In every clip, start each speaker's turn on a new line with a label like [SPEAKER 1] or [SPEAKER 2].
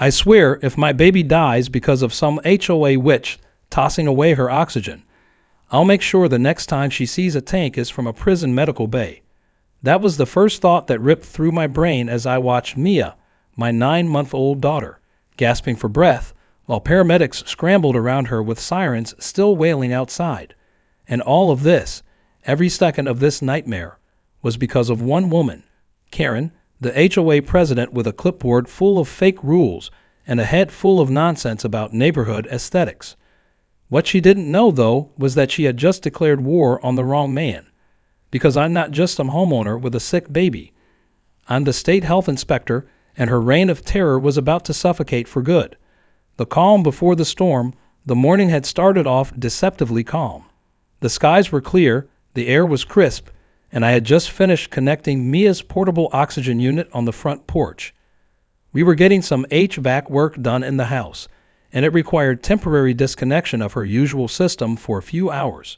[SPEAKER 1] I swear if my baby dies because of some HOA witch tossing away her oxygen, I'll make sure the next time she sees a tank is from a prison medical bay. That was the first thought that ripped through my brain as I watched Mia, my 9-month-old daughter, gasping for breath while paramedics scrambled around her with sirens still wailing outside. And all of this, every second of this nightmare, was because of one woman, Karen, the HOA president with a clipboard full of fake rules and a head full of nonsense about neighborhood aesthetics. What she didn't know, though, was that she had just declared war on the wrong man. Because I'm not just some homeowner with a sick baby. I'm the state health inspector, and her reign of terror was about to suffocate for good. The calm before the storm, the morning had started off deceptively calm. The skies were clear, the air was crisp, and I had just finished connecting Mia's portable oxygen unit on the front porch. We were getting some HVAC work done in the house, and it required temporary disconnection of her usual system for a few hours.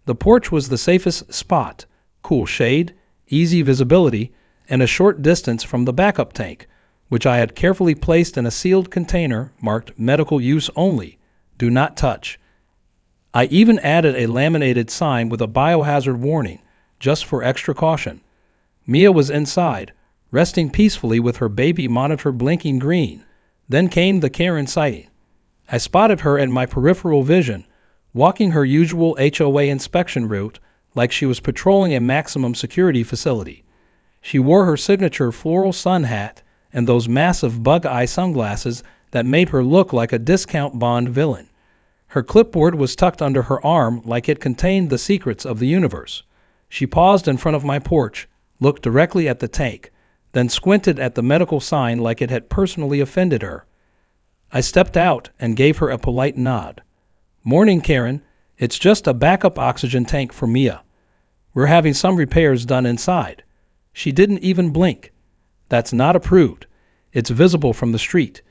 [SPEAKER 1] The porch was the safest spot, cool shade, easy visibility, and a short distance from the backup tank, which I had carefully placed in a sealed container marked medical use only, do not touch. I even added a laminated sign with a biohazard warning, just for extra caution. Mia was inside, resting peacefully with her baby monitor blinking green. Then came the Karen sighting. I spotted her in my peripheral vision, walking her usual HOA inspection route like she was patrolling a maximum security facility. She wore her signature floral sun hat and those massive bug-eye sunglasses that made her look like a discount Bond villain. Her clipboard was tucked under her arm like it contained the secrets of the universe. She paused in front of my porch, looked directly at the tank, then squinted at the medical sign like it had personally offended her. I stepped out and gave her a polite nod. "Morning, Karen. It's just a backup oxygen tank for Mia. We're having some repairs done inside." She didn't even blink. "That's not approved. It's visible from the street.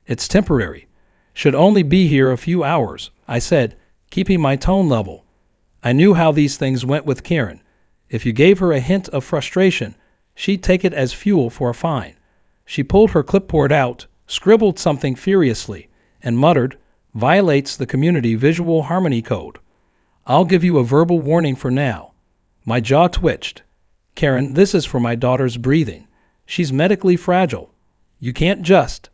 [SPEAKER 1] It's temporary. Should only be here a few hours," I said, keeping my tone level. I knew how these things went with Karen. If you gave her a hint of frustration, she'd take it as fuel for a fine. She pulled her clipboard out, scribbled something furiously, and muttered, "Violates the community visual harmony code. I'll give you a verbal warning for now." My jaw twitched. "Karen, this is for my daughter's breathing. She's medically fragile. You can't just—"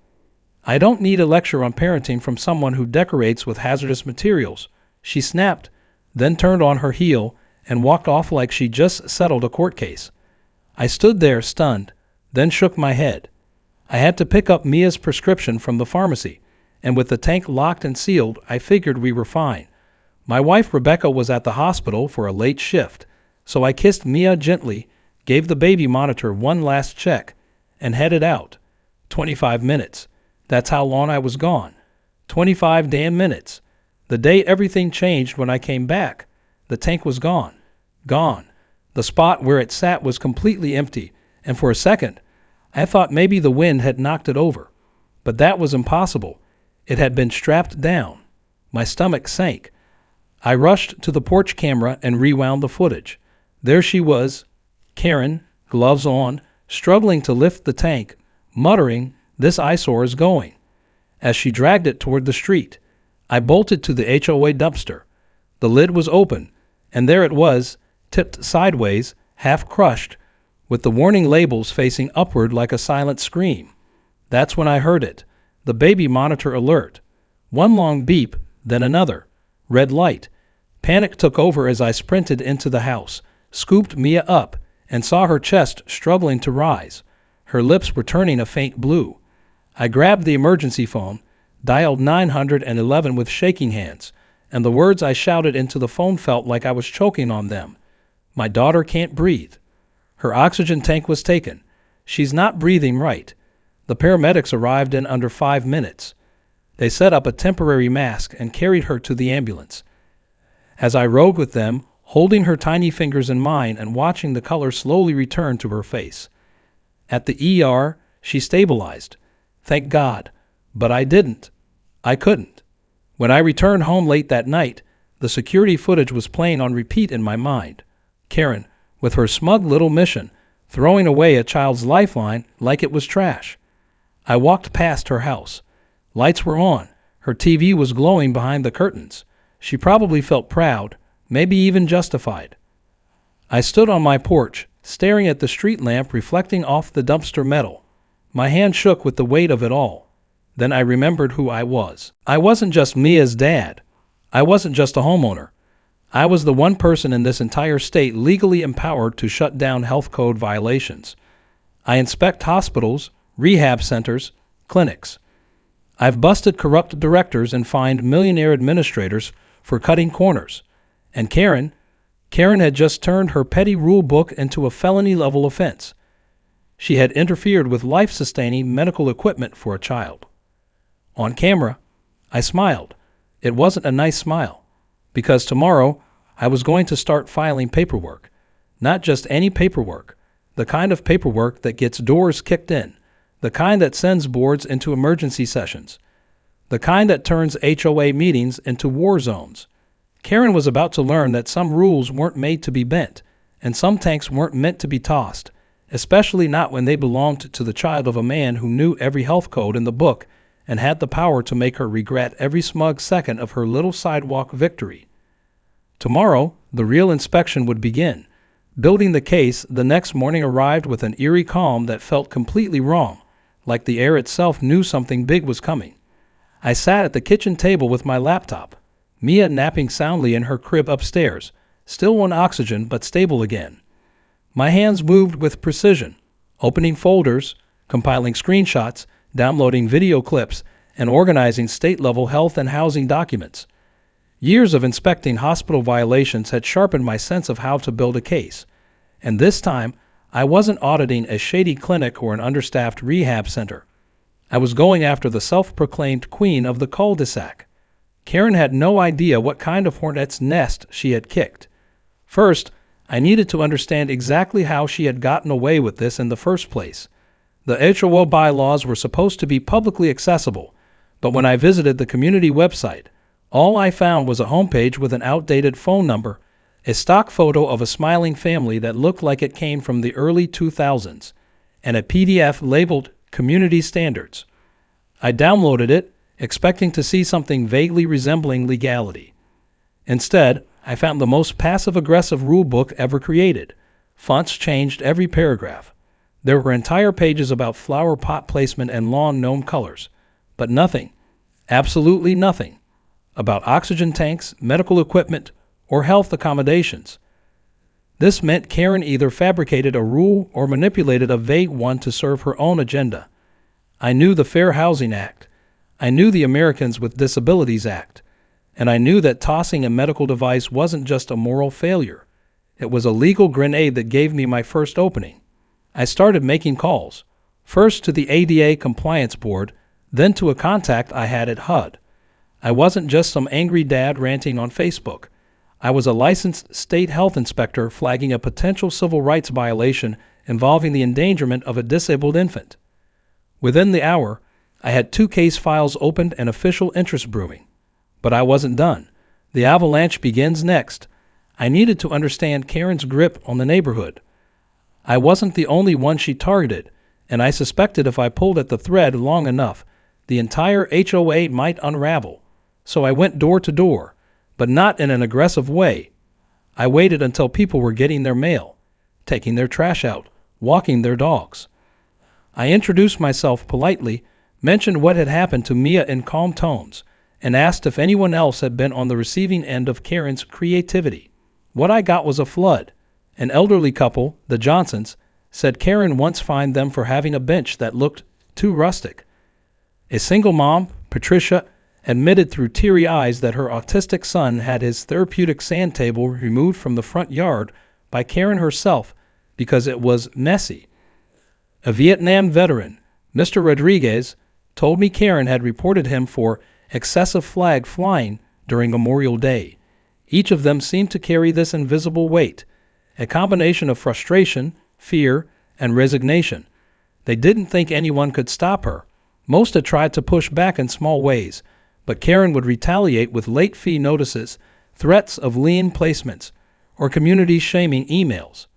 [SPEAKER 1] "I don't need a lecture on parenting from someone who decorates with hazardous materials," she snapped, then turned on her heel and walked off like she just settled a court case. I stood there stunned, then shook my head. I had to pick up Mia's prescription from the pharmacy, and with the tank locked and sealed, I figured we were fine. My wife Rebecca was at the hospital for a late shift, so I kissed Mia gently, gave the baby monitor one last check, and headed out. 25 minutes. That's how long I was gone. 25 damn minutes. The day everything changed when I came back. The tank was gone. Gone. The spot where it sat was completely empty, and for a second, I thought maybe the wind had knocked it over. But that was impossible. It had been strapped down. My stomach sank. I rushed to the porch camera and rewound the footage. There she was, Karen, gloves on, struggling to lift the tank, muttering, "This eyesore is going." As she dragged it toward the street, I bolted to the HOA dumpster. The lid was open, and there it was, tipped sideways, half crushed, with the warning labels facing upward like a silent scream. That's when I heard it, the baby monitor alert. One long beep, then another. Red light. Panic took over as I sprinted into the house, scooped Mia up, and saw her chest struggling to rise. Her lips were turning a faint blue. I grabbed the emergency phone, dialed 911 with shaking hands, and the words I shouted into the phone felt like I was choking on them. "My daughter can't breathe. Her oxygen tank was taken. She's not breathing right." The paramedics arrived in under 5 minutes. They set up a temporary mask and carried her to the ambulance. As I rode with them, holding her tiny fingers in mine and watching the color slowly return to her face. At the ER, she stabilized. Thank God. But I didn't. I couldn't. When I returned home late that night, the security footage was playing on repeat in my mind. Karen, with her smug little mission, throwing away a child's lifeline like it was trash. I walked past her house. Lights were on. Her TV was glowing behind the curtains. She probably felt proud, maybe even justified. I stood on my porch, staring at the street lamp reflecting off the dumpster metal. My hand shook with the weight of it all. Then I remembered who I was. I wasn't just Mia's dad. I wasn't just a homeowner. I was the one person in this entire state legally empowered to shut down health code violations. I inspect hospitals, rehab centers, clinics. I've busted corrupt directors and fined millionaire administrators for cutting corners. And Karen had just turned her petty rule book into a felony-level offense. She had interfered with life-sustaining medical equipment for a child. On camera, I smiled. It wasn't a nice smile, because tomorrow I was going to start filing paperwork. Not just any paperwork, the kind of paperwork that gets doors kicked in, the kind that sends boards into emergency sessions, the kind that turns HOA meetings into war zones. Karen was about to learn that some rules weren't made to be bent, and some tanks weren't meant to be tossed, especially not when they belonged to the child of a man who knew every health code in the book and had the power to make her regret every smug second of her little sidewalk victory. Tomorrow, the real inspection would begin. Building the case the next morning arrived with an eerie calm that felt completely wrong, like the air itself knew something big was coming. I sat at the kitchen table with my laptop, Mia napping soundly in her crib upstairs, still on oxygen but stable again. My hands moved with precision, opening folders, compiling screenshots, downloading video clips, and organizing state-level health and housing documents. Years of inspecting hospital violations had sharpened my sense of how to build a case. And this time, I wasn't auditing a shady clinic or an understaffed rehab center. I was going after the self-proclaimed queen of the cul-de-sac. Karen had no idea what kind of hornet's nest she had kicked. First, I needed to understand exactly how she had gotten away with this in the first place. The HOA bylaws were supposed to be publicly accessible, but when I visited the community website, all I found was a homepage with an outdated phone number, a stock photo of a smiling family that looked like it came from the early 2000s, and a PDF labeled Community Standards. I downloaded it, expecting to see something vaguely resembling legality. Instead, I found the most passive-aggressive rulebook ever created. Fonts changed every paragraph. There were entire pages about flower pot placement and lawn gnome colors, but nothing, absolutely nothing, about oxygen tanks, medical equipment, or health accommodations. This meant Karen either fabricated a rule or manipulated a vague one to serve her own agenda. I knew the Fair Housing Act. I knew the Americans with Disabilities Act. And I knew that tossing a medical device wasn't just a moral failure. It was a legal grenade that gave me my first opening. I started making calls, first to the ADA Compliance Board, then to a contact I had at HUD. I wasn't just some angry dad ranting on Facebook. I was a licensed state health inspector flagging a potential civil rights violation involving the endangerment of a disabled infant. Within the hour, I had 2 case files opened and official interest brewing. But I wasn't done. The avalanche begins next. I needed to understand Karen's grip on the neighborhood. I wasn't the only one she targeted, and I suspected if I pulled at the thread long enough, the entire HOA might unravel. So I went door to door, but not in an aggressive way. I waited until people were getting their mail, taking their trash out, walking their dogs. I introduced myself politely, mentioned what had happened to Mia in calm tones, and asked if anyone else had been on the receiving end of Karen's creativity. What I got was a flood. An elderly couple, the Johnsons, said Karen once fined them for having a bench that looked too rustic. A single mom, Patricia, admitted through teary eyes that her autistic son had his therapeutic sand table removed from the front yard by Karen herself because it was messy. A Vietnam veteran, Mr. Rodriguez, told me Karen had reported him for excessive flag flying during Memorial Day. Each of them seemed to carry this invisible weight, a combination of frustration, fear, and resignation. They didn't think anyone could stop her. Most had tried to push back in small ways, but Karen would retaliate with late fee notices, threats of lien placements, or community shaming emails.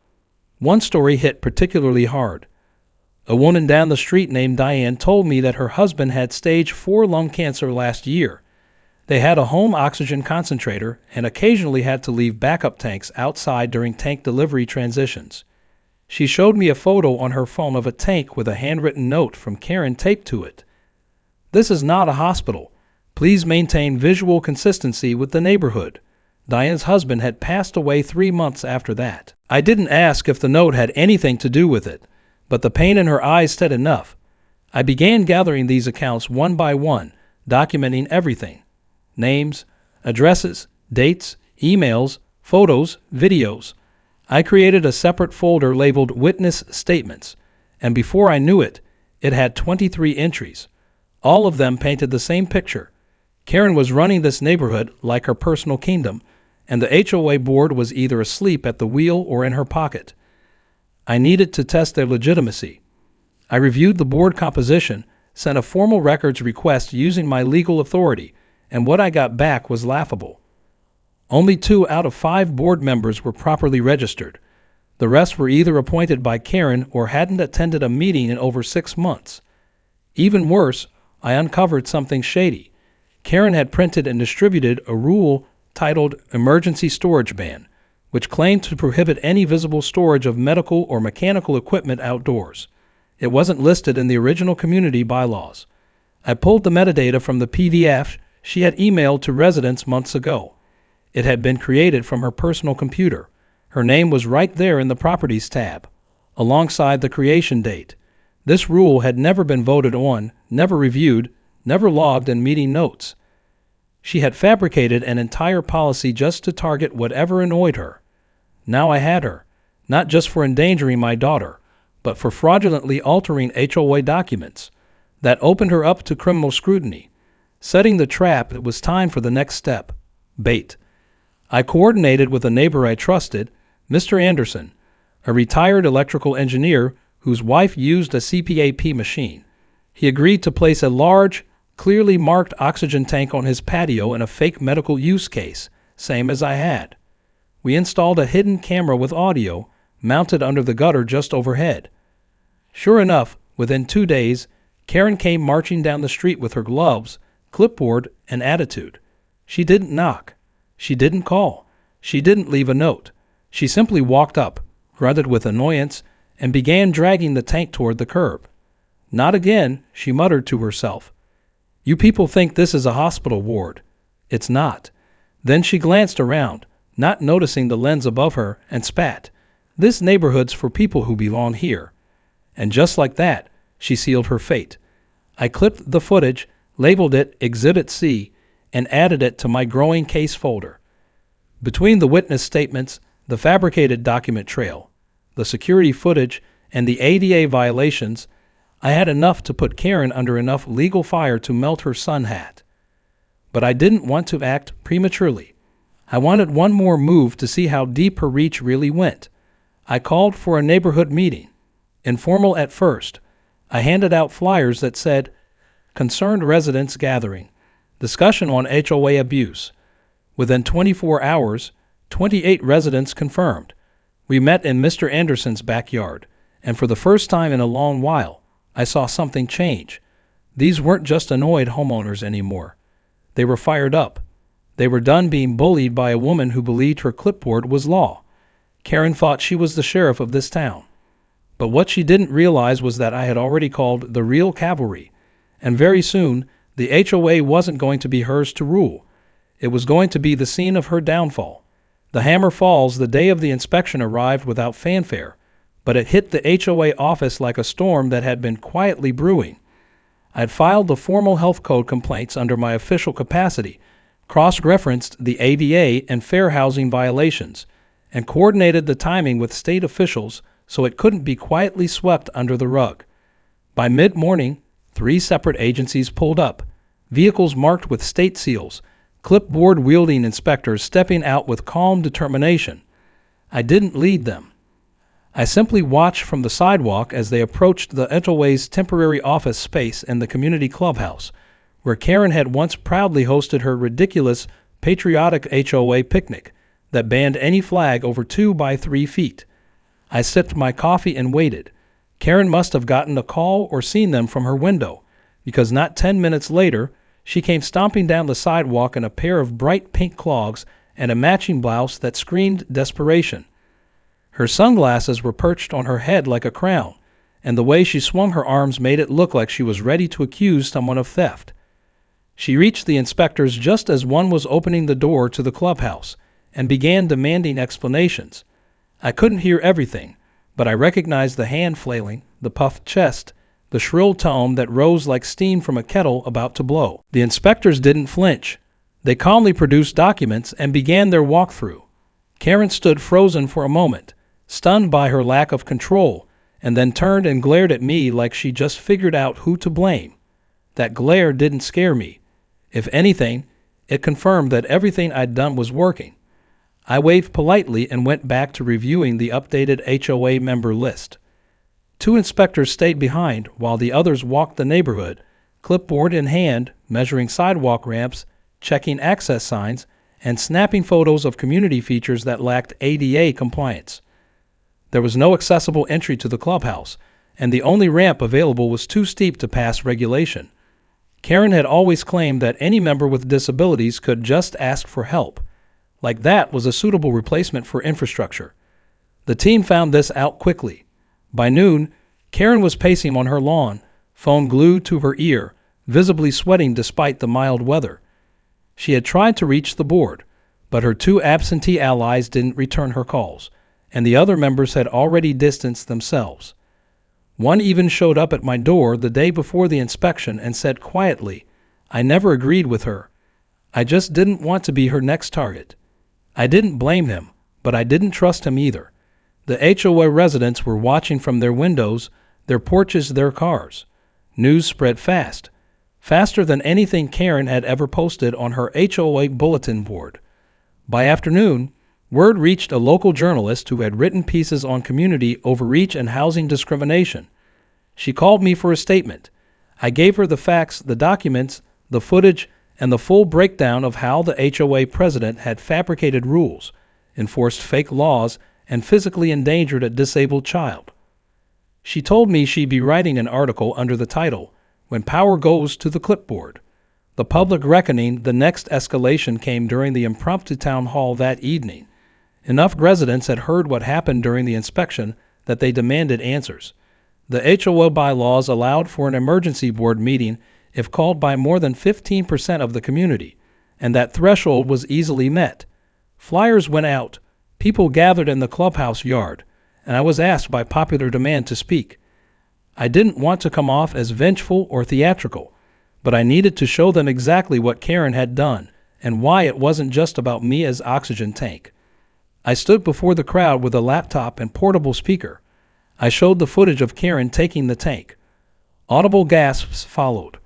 [SPEAKER 1] One story hit particularly hard. A woman down the street named Diane told me that her husband had stage 4 lung cancer last year. They had a home oxygen concentrator and occasionally had to leave backup tanks outside during tank delivery transitions. She showed me a photo on her phone of a tank with a handwritten note from Karen taped to it. "This is not a hospital. Please maintain visual consistency with the neighborhood." Diane's husband had passed away 3 months after that. I didn't ask if the note had anything to do with it, but the pain in her eyes said enough. I began gathering these accounts one by one, documenting everything: names, addresses, dates, emails, photos, videos. I created a separate folder labeled Witness Statements, and before I knew it, it had 23 entries. All of them painted the same picture. Karen was running this neighborhood like her personal kingdom, and the HOA board was either asleep at the wheel or in her pocket. I needed to test their legitimacy. I reviewed the board composition, sent a formal records request using my legal authority, and what I got back was laughable. Only 2 out of 5 board members were properly registered. The rest were either appointed by Karen or hadn't attended a meeting in over 6 months. Even worse, I uncovered something shady. Karen had printed and distributed a rule titled Emergency Storage Ban, which claimed to prohibit any visible storage of medical or mechanical equipment outdoors. It wasn't listed in the original community bylaws. I pulled the metadata from the PDF she had emailed to residents months ago. It had been created from her personal computer. Her name was right there in the Properties tab, alongside the creation date. This rule had never been voted on, never reviewed, never logged in meeting notes. She had fabricated an entire policy just to target whatever annoyed her. Now I had her, not just for endangering my daughter, but for fraudulently altering HOA documents. That opened her up to criminal scrutiny. Setting the trap, it was time for the next step: bait. I coordinated with a neighbor I trusted, Mr. Anderson, a retired electrical engineer whose wife used a CPAP machine. He agreed to place a large, clearly marked oxygen tank on his patio in a fake medical use case, same as I had. We installed a hidden camera with audio mounted under the gutter just overhead. Sure enough, within 2 days, Karen came marching down the street with her gloves, clipboard, and attitude. She didn't knock. She didn't call. She didn't leave a note. She simply walked up, grunted with annoyance, and began dragging the tank toward the curb. "Not again," she muttered to herself. "You people think this is a hospital ward. It's not." Then she glanced around, not noticing the lens above her, and spat. "This neighborhood's for people who belong here." And just like that, she sealed her fate. I clipped the footage, labeled it Exhibit C, and added it to my growing case folder. Between the witness statements, the fabricated document trail, the security footage, and the ADA violations, I had enough to put Karen under enough legal fire to melt her sun hat. But I didn't want to act prematurely. I wanted one more move to see how deep her reach really went. I called for a neighborhood meeting. Informal at first, I handed out flyers that said, "Concerned Residents Gathering, Discussion on HOA Abuse." Within 24 hours, 28 residents confirmed. We met in Mr. Anderson's backyard, and for the first time in a long while, I saw something change. These weren't just annoyed homeowners anymore. They were fired up. They were done being bullied by a woman who believed her clipboard was law. Karen thought she was the sheriff of this town. But what she didn't realize was that I had already called the real cavalry, and very soon the HOA wasn't going to be hers to rule. It was going to be the scene of her downfall. The hammer falls the day of the inspection arrived without fanfare, but it hit the HOA office like a storm that had been quietly brewing. I had filed the formal health code complaints under my official capacity, cross-referenced the ADA and fair housing violations, and coordinated the timing with state officials so it couldn't be quietly swept under the rug. By mid-morning, 3 separate agencies pulled up, vehicles marked with state seals, clipboard-wielding inspectors stepping out with calm determination. I didn't lead them. I simply watched from the sidewalk as they approached the HOA's temporary office space in the community clubhouse, where Karen had once proudly hosted her ridiculous, patriotic HOA picnic that banned any flag over 2 by 3 feet. I sipped my coffee and waited. Karen must have gotten a call or seen them from her window, because not 10 minutes later, she came stomping down the sidewalk in a pair of bright pink clogs and a matching blouse that screamed desperation. Her sunglasses were perched on her head like a crown, and the way she swung her arms made it look like she was ready to accuse someone of theft. She reached the inspectors just as one was opening the door to the clubhouse and began demanding explanations. I couldn't hear everything, but I recognized the hand flailing, the puffed chest, the shrill tone that rose like steam from a kettle about to blow. The inspectors didn't flinch. They calmly produced documents and began their walkthrough. Karen stood frozen for a moment, stunned by her lack of control, and then turned and glared at me like she just figured out who to blame. That glare didn't scare me. If anything, it confirmed that everything I'd done was working. I waved politely and went back to reviewing the updated HOA member list. 2 inspectors stayed behind while the others walked the neighborhood, clipboard in hand, measuring sidewalk ramps, checking access signs, and snapping photos of community features that lacked ADA compliance. There was no accessible entry to the clubhouse, and the only ramp available was too steep to pass regulation. Karen had always claimed that any member with disabilities could just ask for help. Like that was a suitable replacement for infrastructure. The team found this out quickly. By noon, Karen was pacing on her lawn, phone glued to her ear, visibly sweating despite the mild weather. She had tried to reach the board, but her 2 absentee allies didn't return her calls, and the other members had already distanced themselves. One even showed up at my door the day before the inspection and said quietly, "I never agreed with her. I just didn't want to be her next target." I didn't blame him, but I didn't trust him either. The HOA residents were watching from their windows, their porches, their cars. News spread fast, faster than anything Karen had ever posted on her HOA bulletin board. By afternoon, word reached a local journalist who had written pieces on community overreach and housing discrimination. She called me for a statement. I gave her the facts, the documents, the footage, and the full breakdown of how the HOA president had fabricated rules, enforced fake laws, and physically endangered a disabled child. She told me she'd be writing an article under the title, "When Power Goes to the Clipboard." The public reckoning, the next escalation came during the impromptu town hall that evening. Enough residents had heard what happened during the inspection that they demanded answers. The HOA bylaws allowed for an emergency board meeting if called by more than 15% of the community, and that threshold was easily met. Flyers went out, people gathered in the clubhouse yard, and I was asked by popular demand to speak. I didn't want to come off as vengeful or theatrical, but I needed to show them exactly what Karen had done and why it wasn't just about me as oxygen tank. I stood before the crowd with a laptop and portable speaker. I showed the footage of Karen taking the tank. Audible gasps followed.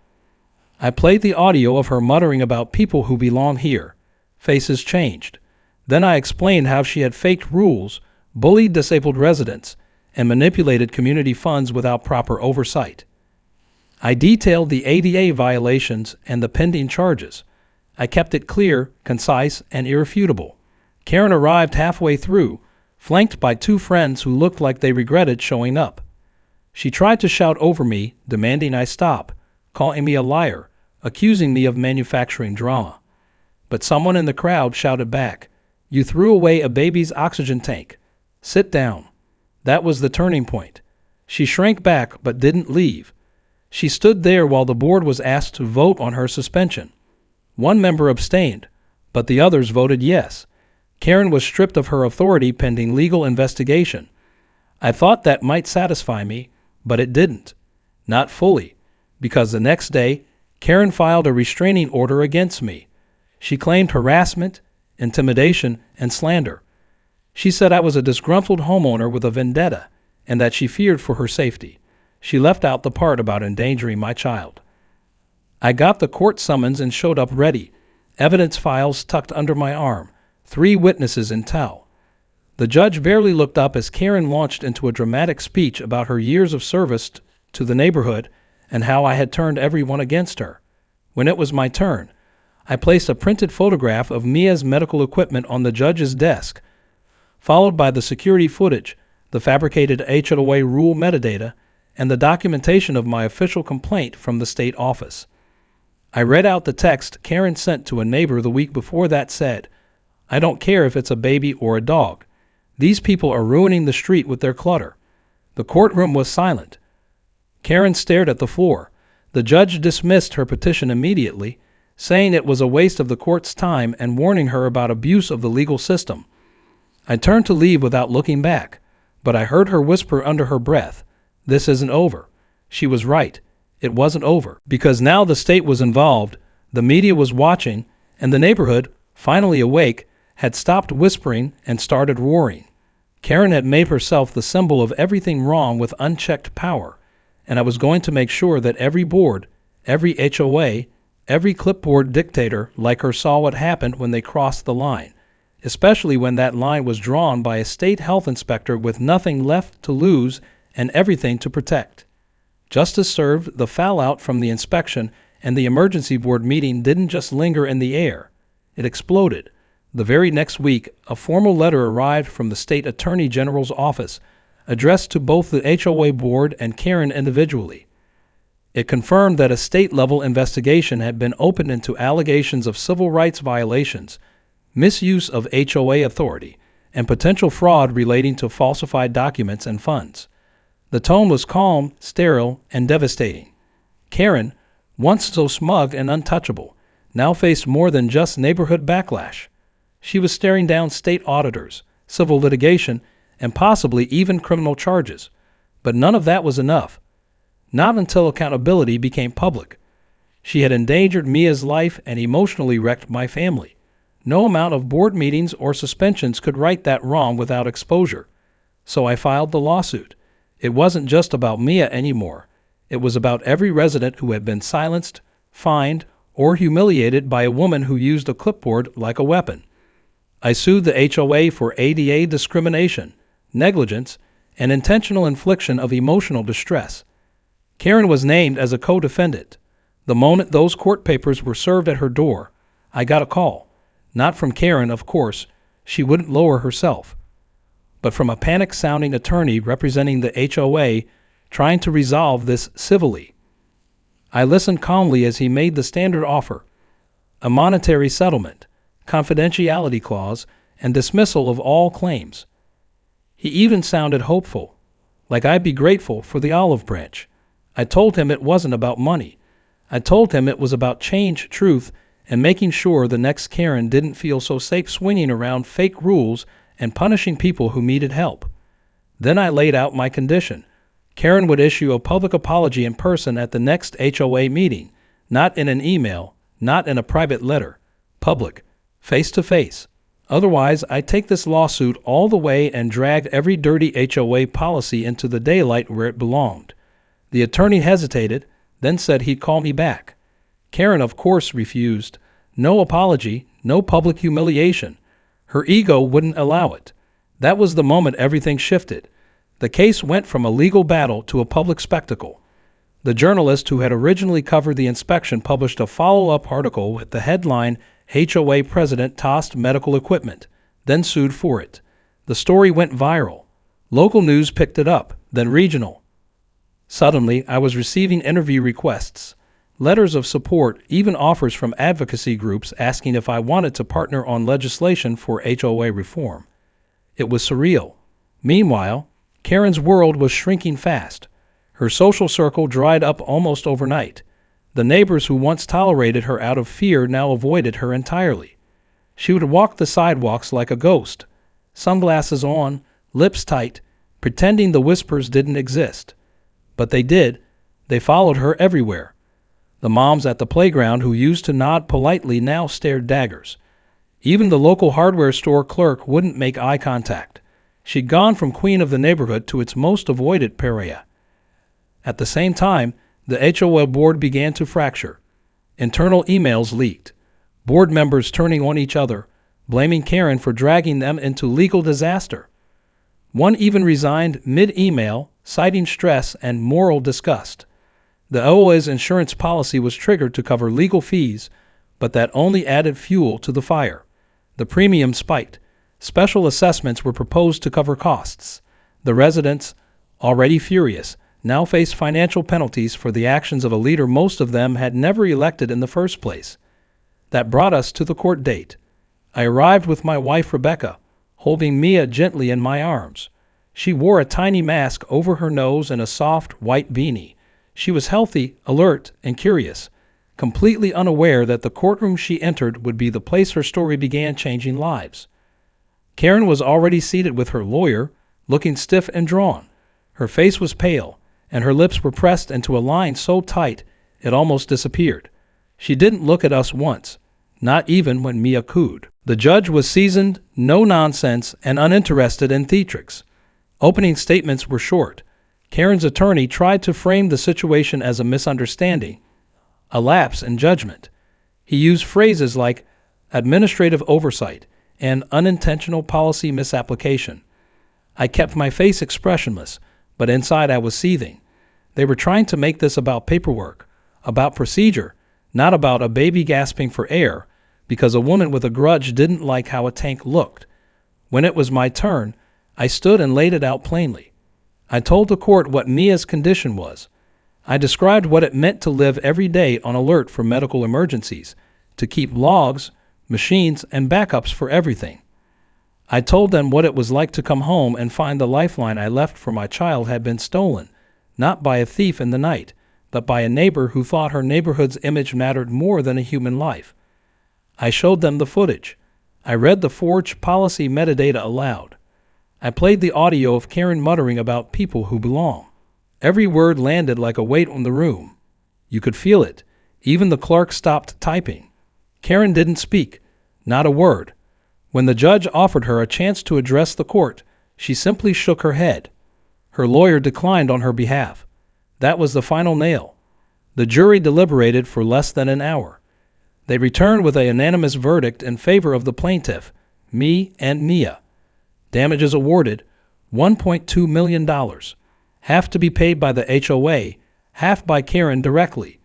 [SPEAKER 1] I played the audio of her muttering about people who belong here. Faces changed. Then I explained how she had faked rules, bullied disabled residents, and manipulated community funds without proper oversight. I detailed the ADA violations and the pending charges. I kept it clear, concise, and irrefutable. Karen arrived halfway through, flanked by 2 friends who looked like they regretted showing up. She tried to shout over me, demanding I stop, calling me a liar, accusing me of manufacturing drama. But someone in the crowd shouted back, "You threw away a baby's oxygen tank. Sit down." That was the turning point. She shrank back but didn't leave. She stood there while the board was asked to vote on her suspension. One member abstained, but the others voted yes. Karen was stripped of her authority pending legal investigation. I thought that might satisfy me, but it didn't. Not fully, because the next day, Karen filed a restraining order against me. She claimed harassment, intimidation, and slander. She said I was a disgruntled homeowner with a vendetta and that she feared for her safety. She left out the part about endangering my child. I got the court summons and showed up ready, evidence files tucked under my arm, 3 witnesses in tow. The judge barely looked up as Karen launched into a dramatic speech about her years of service to the neighborhood and how I had turned everyone against her. When it was my turn, I placed a printed photograph of Mia's medical equipment on the judge's desk, followed by the security footage, the fabricated HOA rule metadata, and the documentation of my official complaint from the state office. I read out the text Karen sent to a neighbor the week before that said, "I don't care if it's a baby or a dog. These people are ruining the street with their clutter." The courtroom was silent. Karen stared at the floor. The judge dismissed her petition immediately, saying it was a waste of the court's time and warning her about abuse of the legal system. I turned to leave without looking back, but I heard her whisper under her breath, "This isn't over." She was right. It wasn't over, because now the state was involved, the media was watching, and the neighborhood, finally awake, had stopped whispering and started roaring. Karen had made herself the symbol of everything wrong with unchecked power, and I was going to make sure that every board, every HOA, every clipboard dictator like her saw what happened when they crossed the line, especially when that line was drawn by a state health inspector with nothing left to lose and everything to protect. Justice served. The fallout from the inspection and the emergency board meeting didn't just linger in the air. It exploded. The very next week, a formal letter arrived from the state attorney general's office, addressed to both the HOA board and Karen individually. It confirmed that a state-level investigation had been opened into allegations of civil rights violations, misuse of HOA authority, and potential fraud relating to falsified documents and funds. The tone was calm, sterile, and devastating. Karen, once so smug and untouchable, now faced more than just neighborhood backlash. She was staring down state auditors, civil litigation, and possibly even criminal charges. But none of that was enough. Not until accountability became public. She had endangered Mia's life and emotionally wrecked my family. No amount of board meetings or suspensions could right that wrong without exposure. So I filed the lawsuit. It wasn't just about Mia anymore. It was about every resident who had been silenced, fined, or humiliated by a woman who used a clipboard like a weapon. I sued the HOA for ADA discrimination, negligence, and intentional infliction of emotional distress. Karen was named as a co-defendant. The moment those court papers were served at her door, I got a call. Not from Karen, of course. She wouldn't lower herself. But from a panic-sounding attorney representing the HOA trying to resolve this civilly. I listened calmly as he made the standard offer: a monetary settlement, confidentiality clause, and dismissal of all claims. He even sounded hopeful, like I'd be grateful for the olive branch. I told him it wasn't about money. I told him it was about change, truth, and making sure the next Karen didn't feel so safe swinging around fake rules and punishing people who needed help. Then I laid out my condition. Karen would issue a public apology in person at the next HOA meeting, not in an email, not in a private letter. Public, face-to-face. Otherwise, I'd take this lawsuit all the way and drag every dirty HOA policy into the daylight where it belonged. The attorney hesitated, then said he'd call me back. Karen, of course, refused. No apology, no public humiliation. Her ego wouldn't allow it. That was the moment everything shifted. The case went from a legal battle to a public spectacle. The journalist who had originally covered the inspection published a follow-up article with the headline, "HOA President Tossed Medical Equipment," then sued for it. The story went viral. Local news picked it up, then regional. Suddenly, I was receiving interview requests, letters of support, even offers from advocacy groups asking if I wanted to partner on legislation for HOA reform. It was surreal. Meanwhile, Karen's world was shrinking fast. Her social circle dried up almost overnight. The neighbors who once tolerated her out of fear now avoided her entirely. She would walk the sidewalks like a ghost, sunglasses on, lips tight, pretending the whispers didn't exist. But they did. They followed her everywhere. The moms at the playground who used to nod politely now stared daggers. Even the local hardware store clerk wouldn't make eye contact. She'd gone from queen of the neighborhood to its most avoided pariah. At the same time, the HOA board began to fracture. Internal emails leaked. Board members turning on each other, blaming Karen for dragging them into legal disaster. One even resigned mid-email, citing stress and moral disgust. The HOA's insurance policy was triggered to cover legal fees, but that only added fuel to the fire. The premium spiked. Special assessments were proposed to cover costs. The residents, already furious, now faced financial penalties for the actions of a leader most of them had never elected in the first place. That brought us to the court date. I arrived with my wife Rebecca, holding Mia gently in my arms. She wore a tiny mask over her nose and a soft, white beanie. She was healthy, alert, and curious, completely unaware that the courtroom she entered would be the place her story began changing lives. Karen was already seated with her lawyer, looking stiff and drawn. Her face was pale, and her lips were pressed into a line so tight it almost disappeared. She didn't look at us once, not even when Mia cooed. The judge was seasoned, no-nonsense, and uninterested in theatrics. Opening statements were short. Karen's attorney tried to frame the situation as a misunderstanding, a lapse in judgment. He used phrases like administrative oversight and unintentional policy misapplication. I kept my face expressionless, but inside I was seething. They were trying to make this about paperwork, about procedure, not about a baby gasping for air, because a woman with a grudge didn't like how a tank looked. When it was my turn, I stood and laid it out plainly. I told the court what Mia's condition was. I described what it meant to live every day on alert for medical emergencies, to keep logs, machines, and backups for everything. I told them what it was like to come home and find the lifeline I left for my child had been stolen, not by a thief in the night, but by a neighbor who thought her neighborhood's image mattered more than a human life. I showed them the footage. I read the forged policy metadata aloud. I played the audio of Karen muttering about people who belong. Every word landed like a weight on the room. You could feel it. Even the clerk stopped typing. Karen didn't speak, not a word. When the judge offered her a chance to address the court, she simply shook her head. Her lawyer declined on her behalf. That was the final nail. The jury deliberated for less than an hour. They returned with a unanimous verdict in favor of the plaintiff, me and Mia. Damages awarded, $1.2 million, half to be paid by the HOA, half by Karen directly.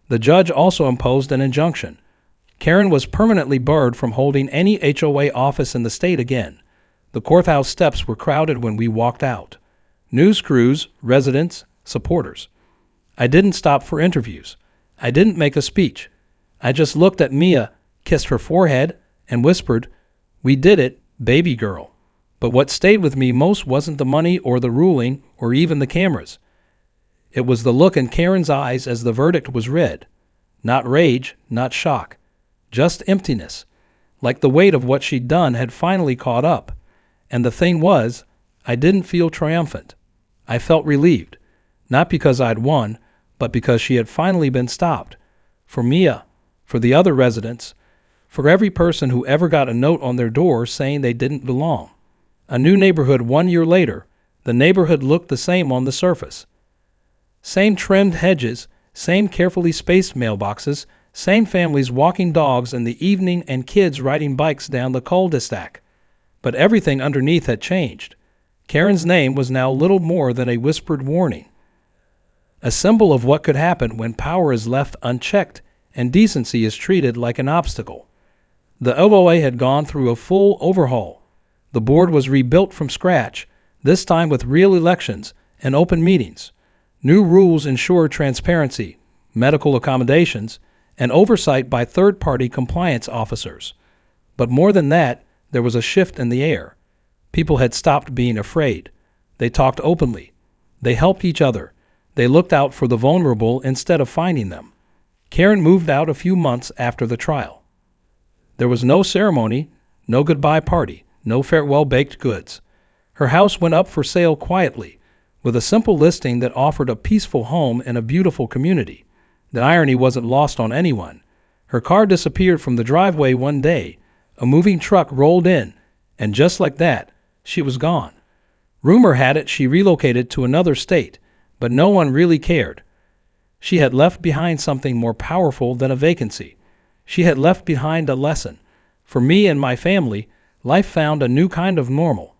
[SPEAKER 1] The judge also imposed an injunction. Karen was permanently barred from holding any HOA office in the state again. The courthouse steps were crowded when we walked out. News crews, residents, supporters. I didn't stop for interviews. I didn't make a speech. I just looked at Mia, kissed her forehead, and whispered, "We did it, baby girl." But what stayed with me most wasn't the money or the ruling or even the cameras. It was the look in Karen's eyes as the verdict was read. Not rage, not shock. Just emptiness. Like the weight of what she'd done had finally caught up. And the thing was, I didn't feel triumphant. I felt relieved. Not because I'd won, but because she had finally been stopped. For Mia, for the other residents, for every person who ever got a note on their door saying they didn't belong. A new neighborhood 1 year later, the neighborhood looked the same on the surface. Same trimmed hedges, same carefully spaced mailboxes, same families walking dogs in the evening and kids riding bikes down the cul-de-sac. But everything underneath had changed. Karen's name was now little more than a whispered warning. A symbol of what could happen when power is left unchecked and decency is treated like an obstacle. The HOA had gone through a full overhaul. The board was rebuilt from scratch, this time with real elections and open meetings. New rules ensured transparency, medical accommodations, and oversight by third-party compliance officers. But more than that, there was a shift in the air. People had stopped being afraid. They talked openly. They helped each other. They looked out for the vulnerable instead of finding them. Karen moved out a few months after the trial. There was no ceremony, no goodbye party, no farewell baked goods. Her house went up for sale quietly, with a simple listing that offered a peaceful home in a beautiful community. The irony wasn't lost on anyone. Her car disappeared from the driveway one day. A moving truck rolled in, and just like that, she was gone. Rumor had it she relocated to another state, but no one really cared. She had left behind something more powerful than a vacancy. She had left behind a lesson. For me and my family, life found a new kind of normal.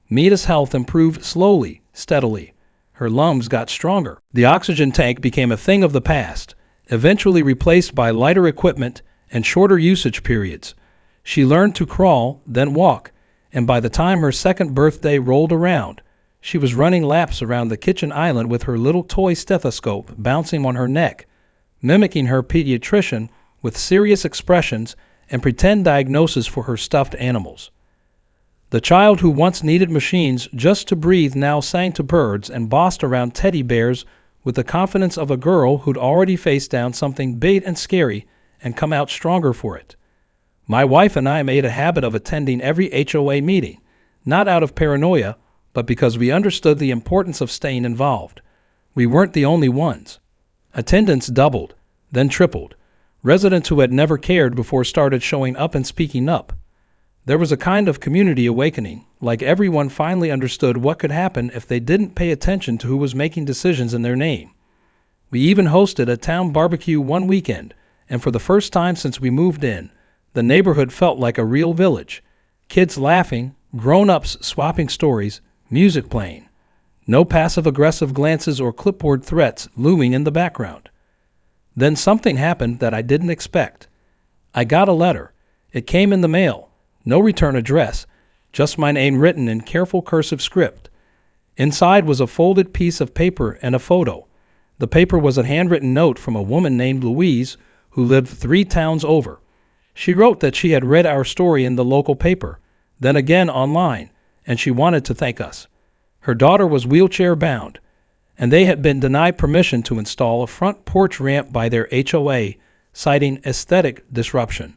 [SPEAKER 1] Mita's health improved slowly, steadily. Her lungs got stronger. The oxygen tank became a thing of the past, eventually replaced by lighter equipment and shorter usage periods. She learned to crawl, then walk, and by the time her second birthday rolled around, She was running laps around the kitchen island with her little toy stethoscope bouncing on her neck, mimicking her pediatrician with serious expressions and pretend diagnoses for her stuffed animals. The child who once needed machines just to breathe now sang to birds and bossed around teddy bears with the confidence of a girl who'd already faced down something big and scary and come out stronger for it. My wife and I made a habit of attending every HOA meeting, not out of paranoia, but because we understood the importance of staying involved. We weren't the only ones. Attendance doubled, then tripled. Residents who had never cared before started showing up and speaking up. There was a kind of community awakening, like everyone finally understood what could happen if they didn't pay attention to who was making decisions in their name. We even hosted a town barbecue one weekend, and for the first time since we moved in, the neighborhood felt like a real village. Kids laughing, grown-ups swapping stories, music playing. No passive-aggressive glances or clipboard threats looming in the background. Then something happened that I didn't expect. I got a letter. It came in the mail. No return address, just my name written in careful cursive script. Inside was a folded piece of paper and a photo. The paper was a handwritten note from a woman named Louise who lived 3 towns over. She wrote that she had read our story in the local paper, then again online, and she wanted to thank us. Her daughter was wheelchair-bound, and they had been denied permission to install a front porch ramp by their HOA, citing aesthetic disruption.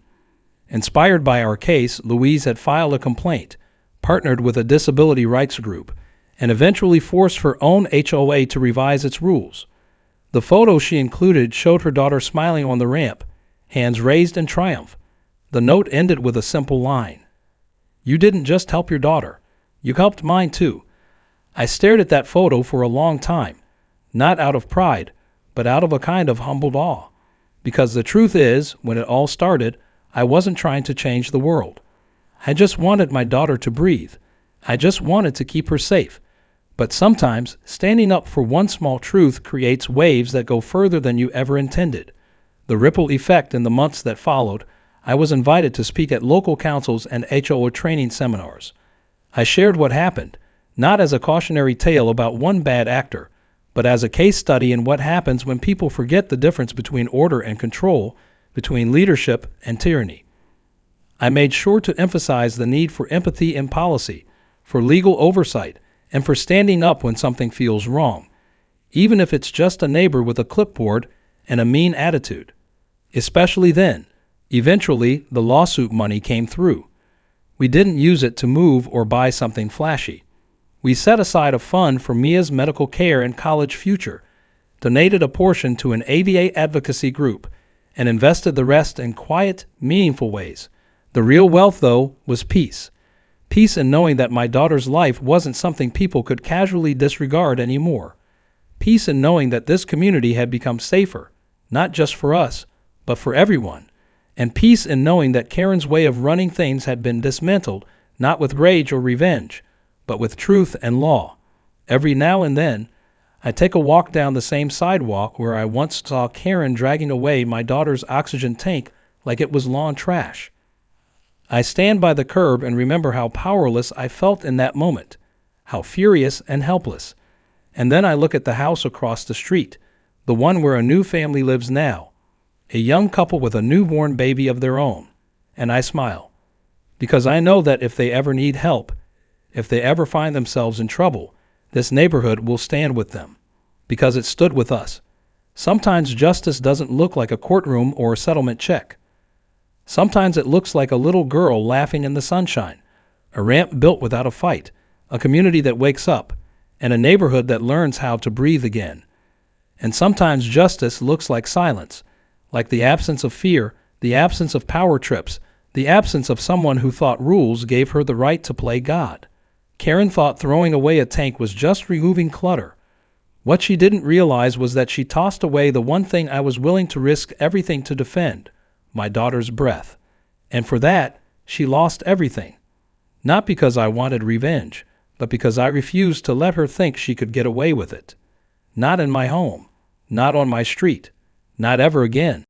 [SPEAKER 1] Inspired by our case, Louise had filed a complaint, partnered with a disability rights group, and eventually forced her own HOA to revise its rules. The photo she included showed her daughter smiling on the ramp, hands raised in triumph. The note ended with a simple line. "You didn't just help your daughter, you helped mine too." I stared at that photo for a long time, not out of pride, but out of a kind of humbled awe. Because the truth is, when it all started, I wasn't trying to change the world. I just wanted my daughter to breathe. I just wanted to keep her safe. But sometimes, standing up for one small truth creates waves that go further than you ever intended. The ripple effect in the months that followed, I was invited to speak at local councils and HOA training seminars. I shared what happened, not as a cautionary tale about one bad actor, but as a case study in what happens when people forget the difference between order and control, between leadership and tyranny. I made sure to emphasize the need for empathy in policy, for legal oversight, and for standing up when something feels wrong, even if it's just a neighbor with a clipboard and a mean attitude. Especially then, eventually the lawsuit money came through. We didn't use it to move or buy something flashy. We set aside a fund for Mia's medical care and college future, donated a portion to an ADA advocacy group, and invested the rest in quiet, meaningful ways. The real wealth, though, was peace. Peace in knowing that my daughter's life wasn't something people could casually disregard anymore. Peace in knowing that this community had become safer, not just for us, but for everyone. And peace in knowing that Karen's way of running things had been dismantled, not with rage or revenge, but with truth and law. Every now and then, I take a walk down the same sidewalk where I once saw Karen dragging away my daughter's oxygen tank like it was lawn trash. I stand by the curb and remember how powerless I felt in that moment, how furious and helpless. And then I look at the house across the street, the one where a new family lives now, a young couple with a newborn baby of their own, and I smile, because I know that if they ever need help, if they ever find themselves in trouble, this neighborhood will stand with them, because it stood with us. Sometimes justice doesn't look like a courtroom or a settlement check. Sometimes it looks like a little girl laughing in the sunshine, a ramp built without a fight, a community that wakes up, and a neighborhood that learns how to breathe again. And sometimes justice looks like silence, like the absence of fear, the absence of power trips, the absence of someone who thought rules gave her the right to play God. Karen thought throwing away a tank was just removing clutter. What she didn't realize was that she tossed away the one thing I was willing to risk everything to defend, my daughter's breath. And for that, she lost everything. Not because I wanted revenge, but because I refused to let her think she could get away with it. Not in my home, not on my street, not ever again.